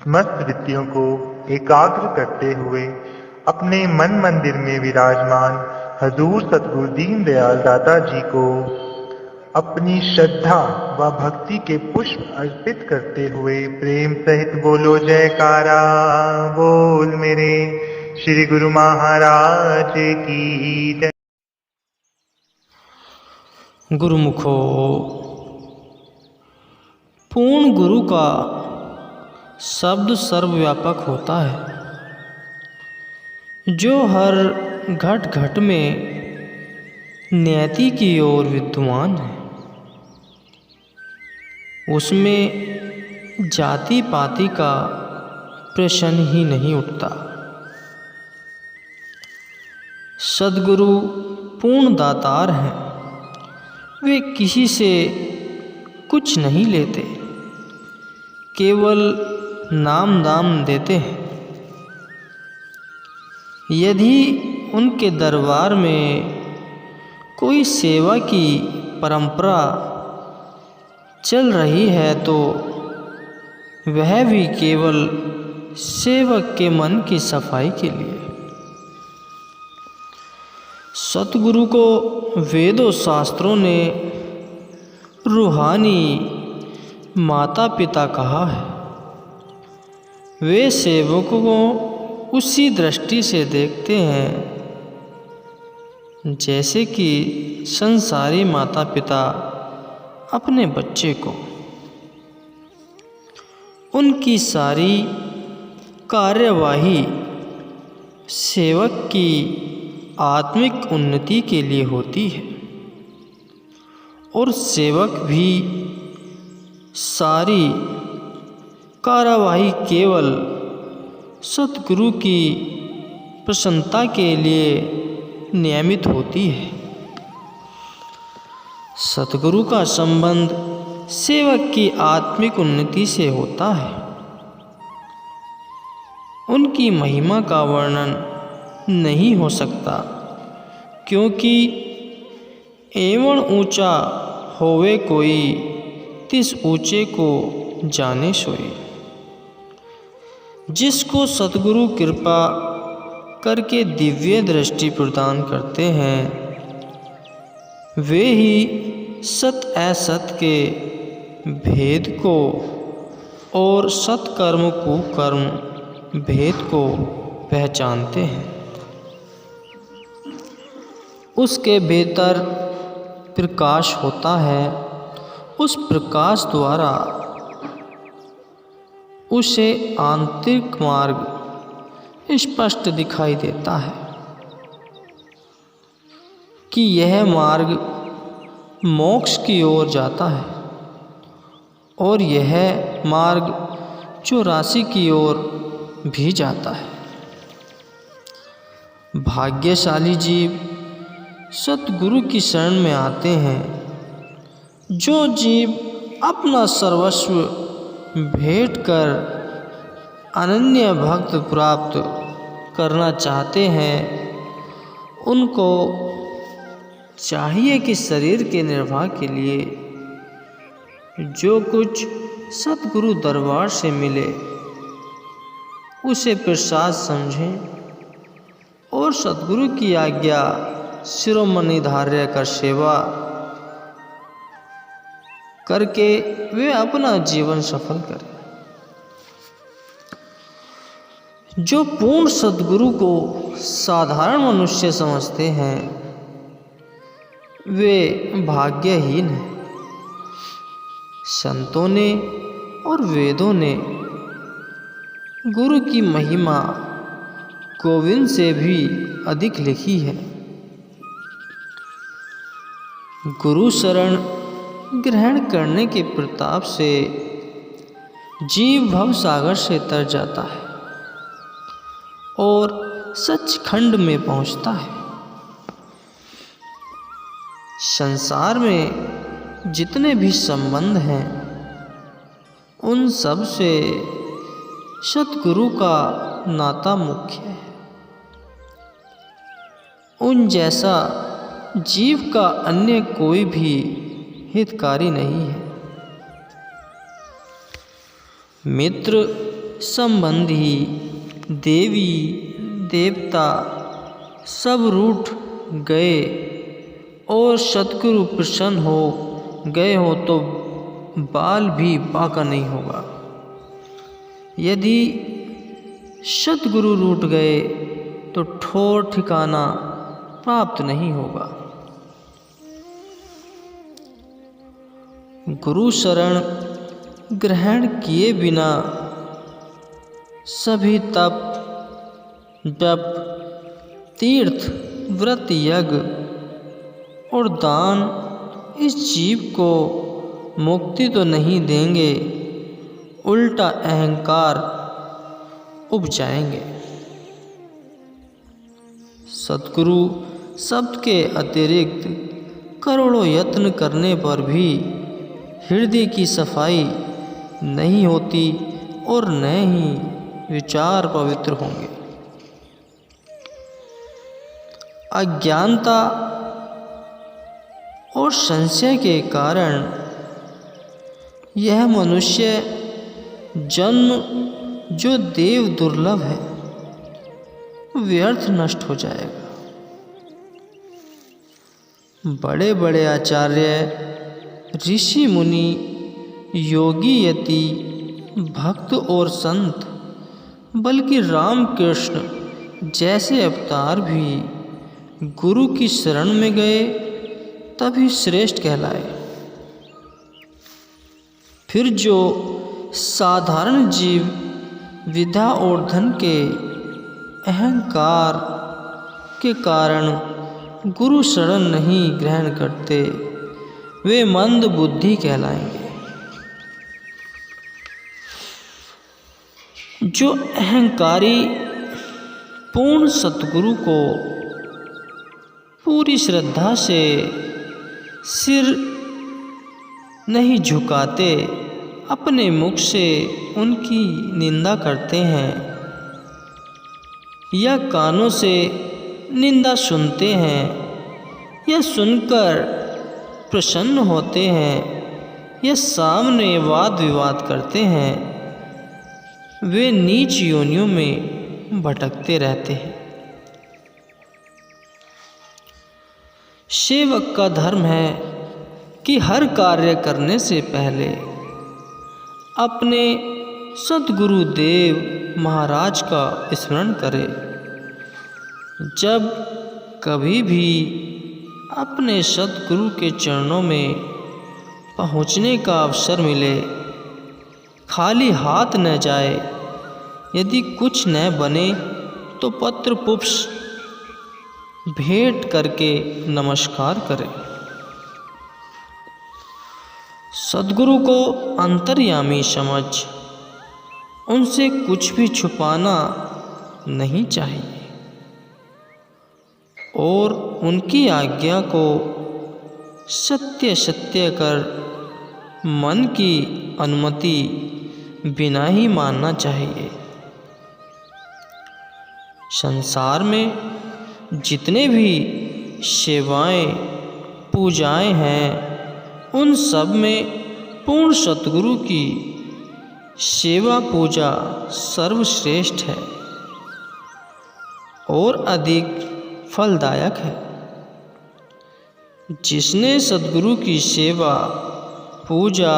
समस्त वृत्तियों को एकाग्र करते हुए अपने मन मंदिर में विराजमान हजूर सतगुरु दीनदयाल दाता जी को अपनी श्रद्धा व भक्ति के पुष्प अर्पित करते हुए प्रेम सहित बोलो जयकारा। बोल मेरे श्री गुरु महाराज की जय। गुरुमुखो, पूर्ण गुरु का शब्द सर्वव्यापक होता है, जो हर घट घट में नियति की ओर विद्यमान है। उसमें जाति पाति का प्रश्न ही नहीं उठता। सद्गुरु पूर्ण दातार हैं। वे किसी से कुछ नहीं लेते, केवल नाम दाम देते हैं। यदि उनके दरबार में कोई सेवा की परंपरा चल रही है तो वह भी केवल सेवक के मन की सफाई के लिए। सतगुरु को वेदों शास्त्रों ने रूहानी माता पिता कहा है। वे सेवकों को उसी दृष्टि से देखते हैं जैसे कि संसारी माता पिता अपने बच्चे को। उनकी सारी कार्यवाही सेवक की आत्मिक उन्नति के लिए होती है और सेवक भी सारी कार्यवाही केवल सतगुरु की प्रसन्नता के लिए नियमित होती है। सतगुरु का संबंध सेवक की आत्मिक उन्नति से होता है। उनकी महिमा का वर्णन नहीं हो सकता, क्योंकि एवं ऊंचा होवे कोई तिस ऊंचे को जाने सोई। जिसको सतगुरु कृपा करके दिव्य दृष्टि प्रदान करते हैं, वे ही सत असत के भेद को और सत्कर्म कुकर्म भेद को पहचानते हैं। उसके भीतर प्रकाश होता है। उस प्रकाश द्वारा उसे आंतरिक मार्ग स्पष्ट दिखाई देता है कि यह मार्ग मोक्ष की ओर जाता है और यह मार्ग चौरासी की ओर भी जाता है। भाग्यशाली जीव सतगुरु की शरण में आते हैं। जो जीव अपना सर्वस्व भेंट कर अनन्य भक्त प्राप्त करना चाहते हैं, उनको चाहिए कि शरीर के निर्वाह के लिए जो कुछ सतगुरु दरबार से मिले उसे प्रसाद समझें और सतगुरु की आज्ञा शिरोमणि धार्य कर सेवा करके वे अपना जीवन सफल करें। जो पूर्ण सद्गुरु को साधारण मनुष्य समझते हैं, वे भाग्यहीन हैं। संतों ने और वेदों ने गुरु की महिमा गोविंद से भी अधिक लिखी है। गुरु शरण ग्रहण करने के प्रताप से जीव भव सागर से तर जाता है और सचखंड में पहुंचता है। संसार में जितने भी संबंध हैं, उन सब से सतगुरु का नाता मुख्य है। उन जैसा जीव का अन्य कोई भी हितकारी नहीं है। मित्र संबंधी देवी देवता सब रूठ गए और सद्गुरु प्रसन्न हो गए हो तो बाल भी बाका नहीं होगा। यदि सद्गुरु रूठ गए तो ठौर ठिकाना प्राप्त नहीं होगा। गुरु शरण ग्रहण किए बिना सभी तप जप तीर्थ व्रत यज्ञ और दान इस जीव को मुक्ति तो नहीं देंगे, उल्टा अहंकार उपजाएंगे। सद्गुरु शब्द के अतिरिक्त करोड़ों यत्न करने पर भी हृदय की सफाई नहीं होती और न ही विचार पवित्र होंगे। अज्ञानता और संशय के कारण यह मनुष्य जन्म जो देव दुर्लभ है व्यर्थ नष्ट हो जाएगा। बड़े बड़े आचार्य ऋषि मुनि योगी यति भक्त और संत बल्कि रामकृष्ण जैसे अवतार भी गुरु की शरण में गए तभी श्रेष्ठ कहलाए। फिर जो साधारण जीव विद्या और धन के अहंकार के कारण गुरु शरण नहीं ग्रहण करते वे मंद बुद्धि कहलाएंगे। जो अहंकारी पूर्ण सतगुरु को पूरी श्रद्धा से सिर नहीं झुकाते, अपने मुख से उनकी निंदा करते हैं या कानों से निंदा सुनते हैं या सुनकर प्रसन्न होते हैं या सामने वाद विवाद करते हैं, वे नीच योनियों में भटकते रहते हैं। सेवक का धर्म है कि हर कार्य करने से पहले अपने सद्गुरु देव महाराज का स्मरण करे। जब कभी भी अपने सद्गुरु के चरणों में पहुँचने का अवसर मिले, खाली हाथ न जाए। यदि कुछ न बने तो पत्र पुष्प भेंट करके नमस्कार करें। सद्गुरु को अंतर्यामी समझ उनसे कुछ भी छुपाना नहीं चाहिए और उनकी आज्ञा को सत्य सत्य कर मन की अनुमति बिना ही मानना चाहिए। संसार में जितने भी सेवाएं पूजाएं हैं उन सब में पूर्ण सतगुरु की सेवा पूजा सर्वश्रेष्ठ है और अधिक फलदायक है। जिसने सद्गुरु की सेवा पूजा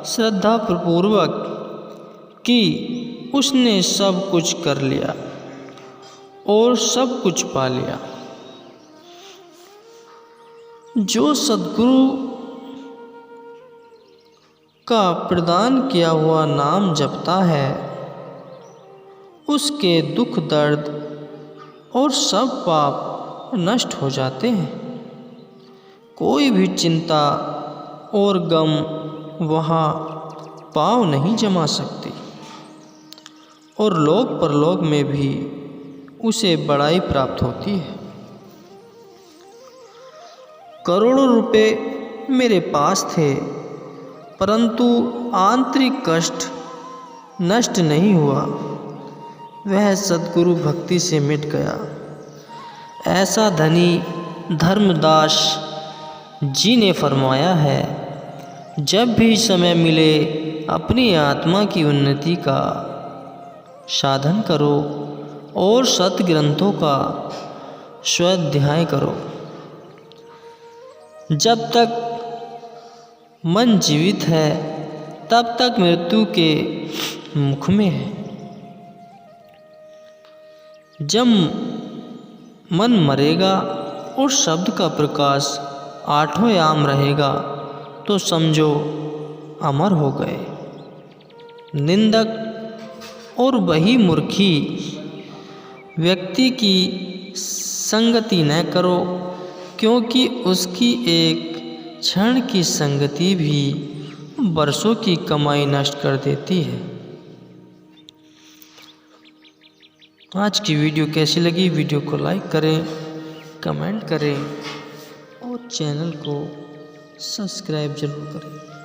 श्रद्धापूर्वक की, उसने सब कुछ कर लिया और सब कुछ पा लिया। जो सद्गुरु का प्रदान किया हुआ नाम जपता है, उसके दुख दर्द और सब पाप नष्ट हो जाते हैं। कोई भी चिंता और गम वहाँ पाँव नहीं जमा सकती और लोक परलोक में भी उसे बड़ाई प्राप्त होती है। करोड़ों रुपए मेरे पास थे, परंतु आंतरिक कष्ट नष्ट नहीं हुआ, वह सद्गुरु भक्ति से मिट गया। ऐसा धनी धर्मदास जी ने फरमाया है, जब भी समय मिले अपनी आत्मा की उन्नति का साधन करो और सत्ग्रंथों का स्वाध्याय करो। जब तक मन जीवित है तब तक मृत्यु के मुख में है। जब मन मरेगा और शब्द का प्रकाश आठों याम रहेगा तो समझो अमर हो गए। निंदक और वही मूर्खी व्यक्ति की संगति न करो, क्योंकि उसकी एक क्षण की संगति भी वर्षों की कमाई नष्ट कर देती है। आज की वीडियो कैसी लगी? वीडियो को लाइक करें, कमेंट करें और चैनल को सब्सक्राइब जरूर करें।